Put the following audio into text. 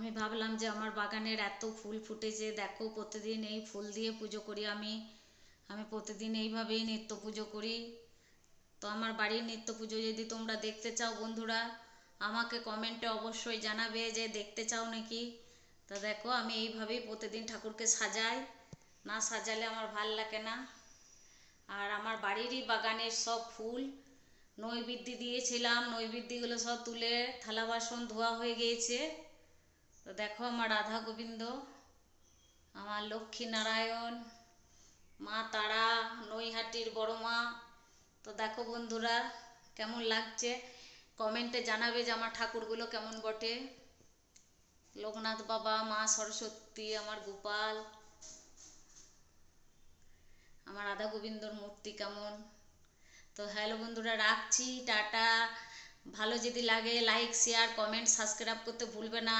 আমি ভাবলাম যে আমার বাগানের এত ফুল ফুটেছে, দেখো প্রতিদিন এই ফুল দিয়ে পুজো করি আমি। আমি প্রতিদিন এইভাবেই নিত্য পুজো করি। তো আমার বাড়ির নিত্য পুজো যদি তোমরা দেখতে চাও বন্ধুরা, আমাকে কমেন্টে অবশ্যই জানাবে যে দেখতে চাও নাকি। তা দেখো আমি এইভাবেই প্রতিদিন ঠাকুরকে সাজাই, না সাজালে আমার ভাল লাগে না। আর আমার বাড়িরই বাগানের সব ফুল নৈবেদ্য দিয়েছিলাম, নৈবেদ্যগুলো সব তুলে থালা বাসন ধোয়া হয়ে গিয়েছে। তো দেখো আমার রাধা গোবিন্দ, আমার লক্ষ্মী নারায়ণ, মা তারা, নৈহাটির বড় মা। তো দেখো বন্ধুরা কেমন লাগছে, কমেন্টে জানাবে যে আমার ঠাকুরগুলো কেমন বটে। লোকনাথ বাবা, মা সরস্বতী, আমার গোপাল, আমার রাধা গোবিন্দর মূর্তি কেমন। তো হ্যালো বন্ধুরা, রাখছি, টাটা। ভালো যদি লাগে লাইক শেয়ার কমেন্ট সাবস্ক্রাইব করতে ভুলবে না।